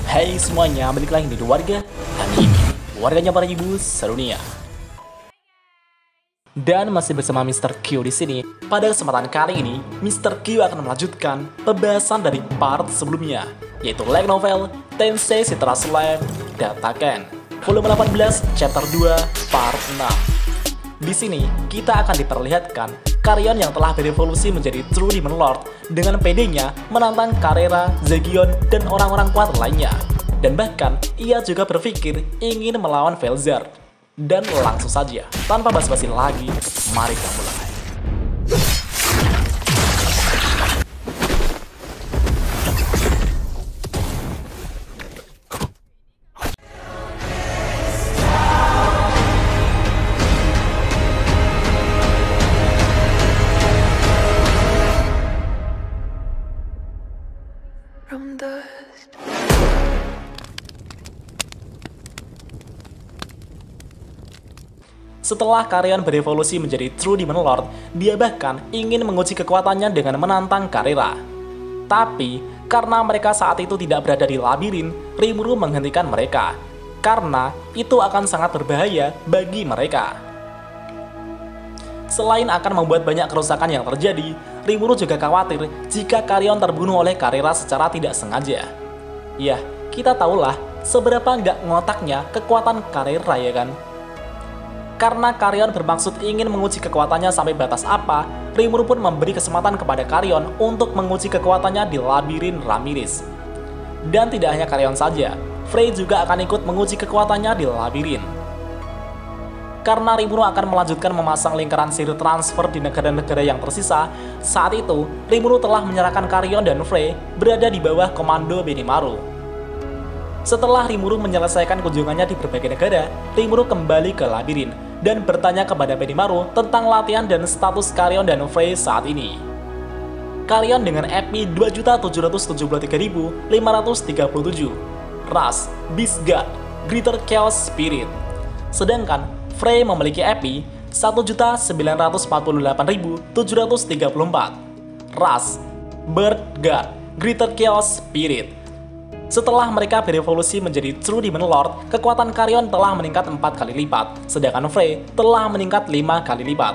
Hai semuanya, balik lagi di Warga Anime, warganya para ibu sedunia. Dan masih bersama Mr. Q di sini. Pada kesempatan kali ini, Mr. Q akan melanjutkan pembahasan dari part sebelumnya, yaitu light novel Tensei Citra Slave Dataken, volume 18, chapter 2, part 6. Di sini, kita akan diperlihatkan Carrion yang telah berevolusi menjadi True Demon Lord dengan pedenya menantang Carrera, Zegion, dan orang-orang kuat lainnya. Dan bahkan, ia juga berpikir ingin melawan Velzar. Dan langsung saja, tanpa basa-basi lagi, mari kita mulai. Setelah Carrion berevolusi menjadi True Demon Lord, dia bahkan ingin menguji kekuatannya dengan menantang Carrera. Tapi, karena mereka saat itu tidak berada di labirin, Rimuru menghentikan mereka. Karena itu akan sangat berbahaya bagi mereka. Selain akan membuat banyak kerusakan yang terjadi, Rimuru juga khawatir jika Carrion terbunuh oleh Carrera secara tidak sengaja. Ya, kita tahulah seberapa nggak ngotaknya kekuatan Carrera, ya kan? Karena Carrion bermaksud ingin menguji kekuatannya sampai batas apa, Rimuru pun memberi kesempatan kepada Carrion untuk menguji kekuatannya di labirin Ramirez. Dan tidak hanya Carrion saja, Frey juga akan ikut menguji kekuatannya di labirin. Karena Rimuru akan melanjutkan memasang lingkaran sihir transfer di negara-negara yang tersisa, saat itu Rimuru telah menyerahkan Carrion dan Frey berada di bawah komando Benimaru. Setelah Rimuru menyelesaikan kunjungannya di berbagai negara, Rimuru kembali ke labirin dan bertanya kepada Benimaru tentang latihan dan status Carrion dan Frey saat ini. Carrion dengan EP 2.773.537, ras Beast God, Greater Chaos Spirit. Sedangkan Frey memiliki EP 1.948.734, ras Bird God, Greater Chaos Spirit. Setelah mereka berevolusi menjadi True Demon Lord, kekuatan Carrion telah meningkat 4 kali lipat, sedangkan Frey telah meningkat 5 kali lipat.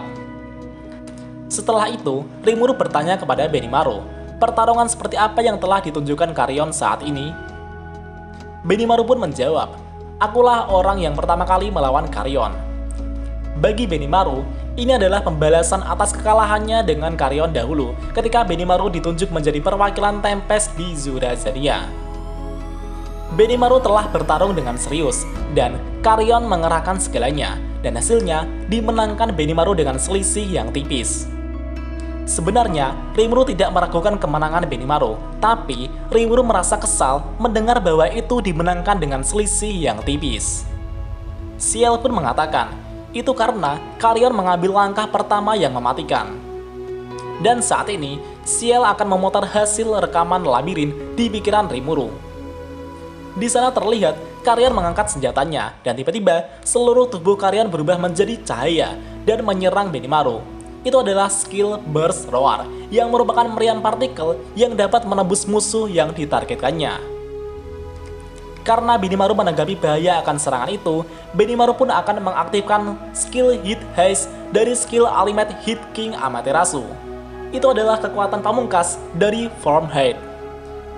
Setelah itu, Rimuru bertanya kepada Benimaru, pertarungan seperti apa yang telah ditunjukkan Carrion saat ini? Benimaru pun menjawab, akulah orang yang pertama kali melawan Carrion. Bagi Benimaru, ini adalah pembalasan atas kekalahannya dengan Carrion dahulu, ketika Benimaru ditunjuk menjadi perwakilan Tempest di Zurazania. Benimaru telah bertarung dengan serius, dan Carrion mengerahkan segalanya, dan hasilnya dimenangkan Benimaru dengan selisih yang tipis. Sebenarnya, Rimuru tidak meragukan kemenangan Benimaru, tapi Rimuru merasa kesal mendengar bahwa itu dimenangkan dengan selisih yang tipis. Ciel pun mengatakan, itu karena Carrion mengambil langkah pertama yang mematikan. Dan saat ini, Ciel akan memutar hasil rekaman labirin di pikiran Rimuru. Di sana terlihat Carrion mengangkat senjatanya, dan tiba-tiba seluruh tubuh Carrion berubah menjadi cahaya dan menyerang Benimaru. Itu adalah skill Burst Roar, yang merupakan meriam partikel yang dapat menembus musuh yang ditargetkannya. Karena Benimaru menanggapi bahaya akan serangan itu, Benimaru pun akan mengaktifkan skill Hit Haste dari skill Ultimate Hit King Amaterasu. Itu adalah kekuatan pamungkas dari Formhead.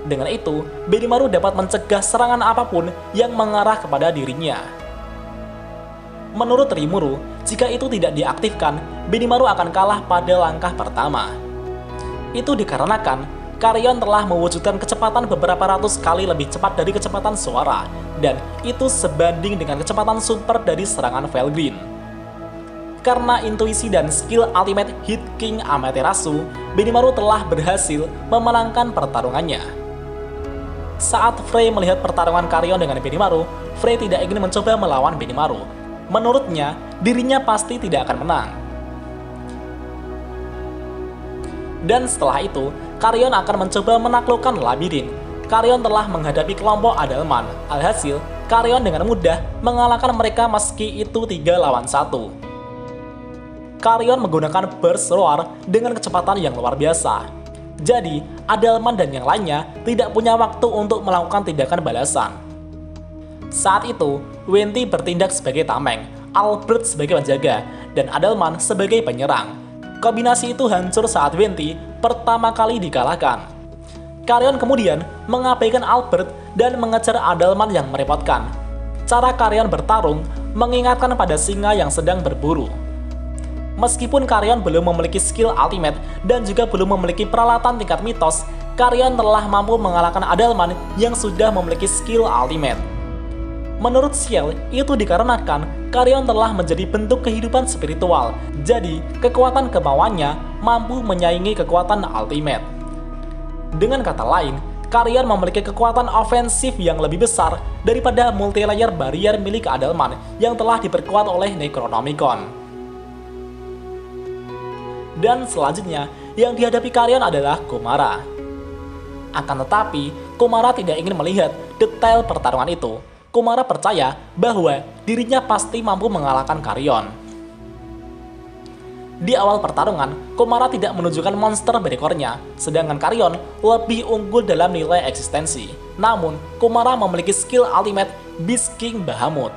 Dengan itu, Benimaru dapat mencegah serangan apapun yang mengarah kepada dirinya. Menurut Rimuru, jika itu tidak diaktifkan, Benimaru akan kalah pada langkah pertama. Itu dikarenakan Carrion telah mewujudkan kecepatan beberapa ratus kali lebih cepat dari kecepatan suara, dan itu sebanding dengan kecepatan super dari serangan Felgreen. Karena intuisi dan skill Ultimate Hit King Amaterasu, Benimaru telah berhasil memenangkan pertarungannya. Saat Frey melihat pertarungan Carrion dengan Benimaru, Frey tidak ingin mencoba melawan Benimaru. Menurutnya, dirinya pasti tidak akan menang. Dan setelah itu, Carrion akan mencoba menaklukkan labirin. Carrion telah menghadapi kelompok Adalman. Alhasil, Carrion dengan mudah mengalahkan mereka meski itu 3 lawan 1. Carrion menggunakan Burst Roar dengan kecepatan yang luar biasa. Jadi, Adelman dan yang lainnya tidak punya waktu untuk melakukan tindakan balasan. Saat itu, Wenty bertindak sebagai tameng, Albert sebagai penjaga, dan Adelman sebagai penyerang. Kombinasi itu hancur saat Wenty pertama kali dikalahkan. Carrion kemudian mengabaikan Albert dan mengejar Adelman yang merepotkan. Cara Carrion bertarung mengingatkan pada singa yang sedang berburu. Meskipun Carrion belum memiliki skill ultimate dan juga belum memiliki peralatan tingkat mitos, Carrion telah mampu mengalahkan Adelman yang sudah memiliki skill ultimate. Menurut Ciel, itu dikarenakan Carrion telah menjadi bentuk kehidupan spiritual, jadi kekuatan kemauannya mampu menyaingi kekuatan ultimate. Dengan kata lain, Carrion memiliki kekuatan ofensif yang lebih besar daripada multilayer barrier milik Adelman yang telah diperkuat oleh Necronomicon. Dan selanjutnya, yang dihadapi Carrion adalah Kumara. Akan tetapi, Kumara tidak ingin melihat detail pertarungan itu. Kumara percaya bahwa dirinya pasti mampu mengalahkan Carrion. Di awal pertarungan, Kumara tidak menunjukkan monster berekornya, sedangkan Carrion lebih unggul dalam nilai eksistensi. Namun, Kumara memiliki skill ultimate Beast King Bahamut.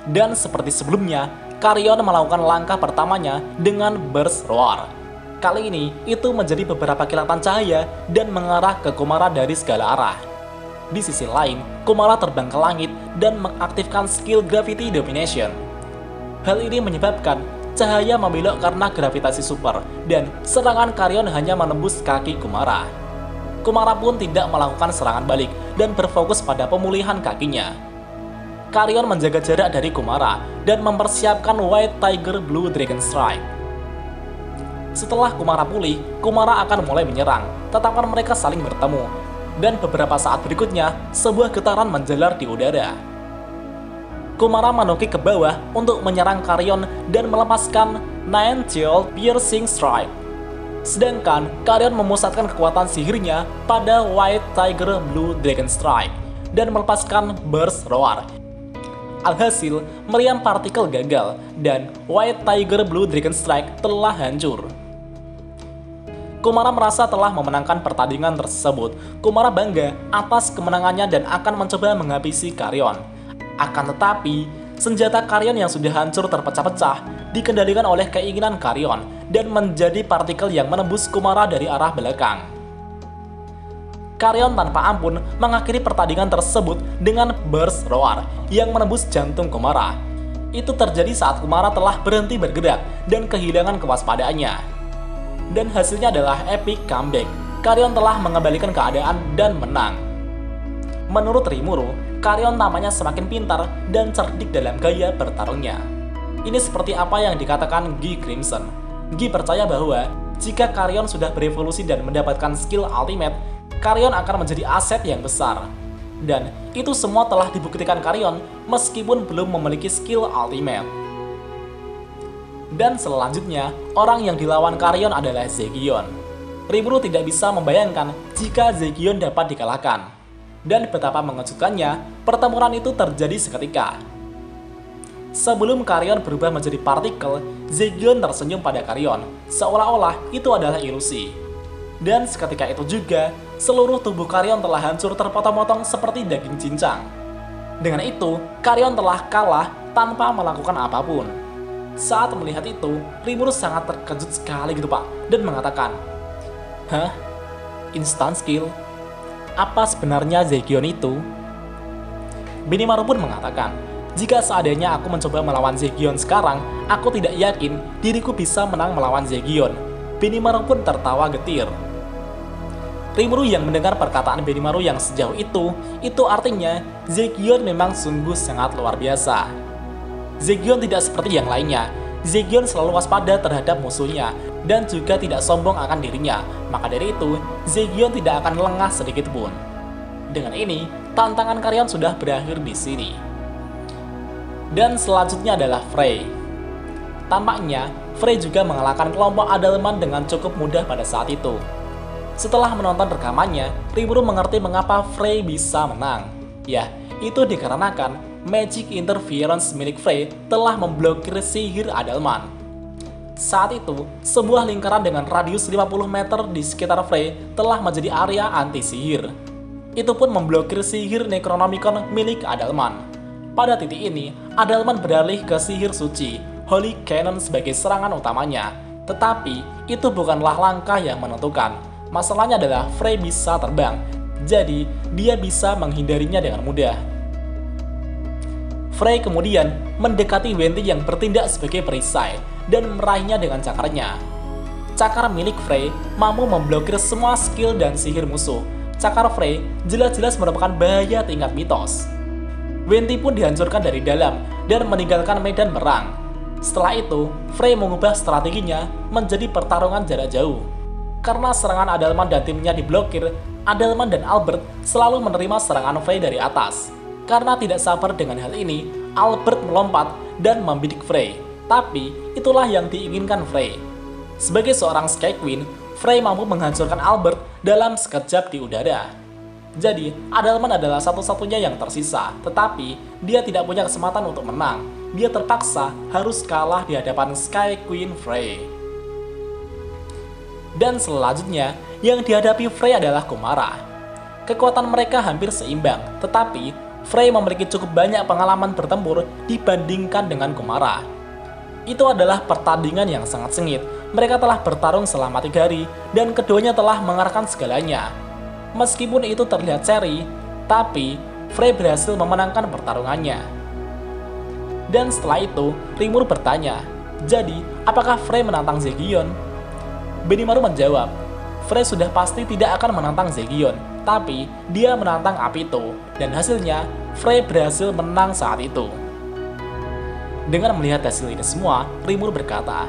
Dan seperti sebelumnya, Carrion melakukan langkah pertamanya dengan Burst Roar. Kali ini, itu menjadi beberapa kilatan cahaya dan mengarah ke Kumara dari segala arah. Di sisi lain, Kumara terbang ke langit dan mengaktifkan skill Gravity Domination. Hal ini menyebabkan cahaya membelok karena gravitasi super, dan serangan Carrion hanya menembus kaki Kumara. Kumara pun tidak melakukan serangan balik dan berfokus pada pemulihan kakinya. Carrion menjaga jarak dari Kumara dan mempersiapkan White Tiger Blue Dragon Strike. Setelah Kumara pulih, Kumara akan mulai menyerang, tetapi mereka saling bertemu. Dan beberapa saat berikutnya, sebuah getaran menjalar di udara. Kumara menukik ke bawah untuk menyerang Carrion dan melepaskan Nine-Tailed Piercing Strike. Sedangkan Carrion memusatkan kekuatan sihirnya pada White Tiger Blue Dragon Strike dan melepaskan Burst Roar. Alhasil, meriam partikel gagal, dan White Tiger Blue Dragon Strike telah hancur. Kumara merasa telah memenangkan pertandingan tersebut. Kumara bangga atas kemenangannya dan akan mencoba menghabisi Carrion. Akan tetapi, senjata Carrion yang sudah hancur terpecah-pecah dikendalikan oleh keinginan Carrion dan menjadi partikel yang menembus Kumara dari arah belakang. Carrion tanpa ampun mengakhiri pertandingan tersebut dengan Burst Roar yang menembus jantung Kumara. Itu terjadi saat Kumara telah berhenti bergerak dan kehilangan kewaspadaannya. Dan hasilnya adalah epic comeback. Carrion telah mengembalikan keadaan dan menang. Menurut Rimuru, Carrion namanya semakin pintar dan cerdik dalam gaya bertarungnya. Ini seperti apa yang dikatakan Guy Crimson. Guy percaya bahwa jika Carrion sudah berevolusi dan mendapatkan skill ultimate, Carrion akan menjadi aset yang besar. Dan itu semua telah dibuktikan Carrion meskipun belum memiliki skill ultimate. Dan selanjutnya, orang yang dilawan Carrion adalah Zegion. Rimuru tidak bisa membayangkan jika Zegion dapat dikalahkan. Dan betapa mengejutkannya, pertempuran itu terjadi seketika. Sebelum Carrion berubah menjadi partikel, Zegion tersenyum pada Carrion, seolah-olah itu adalah ilusi. Dan seketika itu juga, seluruh tubuh Carrion telah hancur terpotong-potong seperti daging cincang. Dengan itu, Carrion telah kalah tanpa melakukan apapun. Saat melihat itu, Rimuru sangat terkejut sekali gitu pak, dan mengatakan, "Hah? Instant skill? Apa sebenarnya Zegion itu?" Benimaru pun mengatakan, "Jika seandainya aku mencoba melawan Zegion sekarang, aku tidak yakin diriku bisa menang melawan Zegion." Benimaru pun tertawa getir. Rimuru yang mendengar perkataan Benimaru yang sejauh itu artinya Zegion memang sungguh sangat luar biasa. Zegion tidak seperti yang lainnya. Zegion selalu waspada terhadap musuhnya dan juga tidak sombong akan dirinya. Maka dari itu, Zegion tidak akan lengah sedikit pun. Dengan ini, tantangan Carrion sudah berakhir di sini. Dan selanjutnya adalah Frey. Tampaknya, Frey juga mengalahkan kelompok Adelman dengan cukup mudah pada saat itu. Setelah menonton rekamannya, Rimuru mengerti mengapa Frey bisa menang. Ya, itu dikarenakan Magic Interference milik Frey telah memblokir sihir Adelman. Saat itu, sebuah lingkaran dengan radius 50 meter di sekitar Frey telah menjadi area anti-sihir. Itu pun memblokir sihir Necronomicon milik Adalman. Pada titik ini, Adalman beralih ke sihir suci, Holy Cannon sebagai serangan utamanya. Tetapi, itu bukanlah langkah yang menentukan. Masalahnya adalah Frey bisa terbang, jadi dia bisa menghindarinya dengan mudah. Frey kemudian mendekati Venti yang bertindak sebagai perisai dan meraihnya dengan cakarnya. Cakar milik Frey mampu memblokir semua skill dan sihir musuh. Cakar Frey jelas-jelas merupakan bahaya tingkat mitos. Venti pun dihancurkan dari dalam dan meninggalkan medan perang. Setelah itu, Frey mengubah strateginya menjadi pertarungan jarak jauh. Karena serangan Adalman dan timnya diblokir, Adalman dan Albert selalu menerima serangan Frey dari atas. Karena tidak sabar dengan hal ini, Albert melompat dan membidik Frey. Tapi, itulah yang diinginkan Frey. Sebagai seorang Sky Queen, Frey mampu menghancurkan Albert dalam sekejap di udara. Jadi, Adalman adalah satu-satunya yang tersisa, tetapi dia tidak punya kesempatan untuk menang. Dia terpaksa harus kalah di hadapan Sky Queen Frey. Dan selanjutnya, yang dihadapi Frey adalah Kumara. Kekuatan mereka hampir seimbang, tetapi Frey memiliki cukup banyak pengalaman bertempur dibandingkan dengan Kumara. Itu adalah pertandingan yang sangat sengit. Mereka telah bertarung selama 3 hari, dan keduanya telah mengarahkan segalanya. Meskipun itu terlihat seri, tapi Frey berhasil memenangkan pertarungannya. Dan setelah itu, Rimuru bertanya, jadi apakah Frey menantang Zegion? Benimaru menjawab, Frey sudah pasti tidak akan menantang Zegion, tapi dia menantang Apito, dan hasilnya Frey berhasil menang saat itu. Dengan melihat hasil ini semua, Rimuru berkata,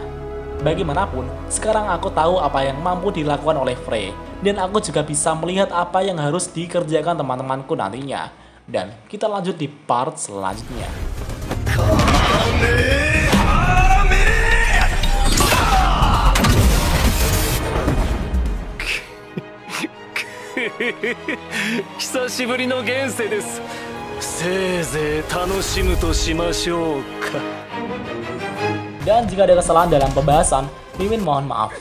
bagaimanapun, sekarang aku tahu apa yang mampu dilakukan oleh Frey, dan aku juga bisa melihat apa yang harus dikerjakan teman-temanku nantinya. Dan kita lanjut di part selanjutnya. Dan jika ada kesalahan dalam pembahasan, Mimin mohon maaf.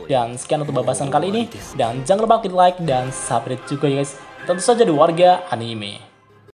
Dan sekian untuk pembahasan kali ini, dan jangan lupa klik like dan subscribe juga ya guys. Tentu saja di Warga Anime.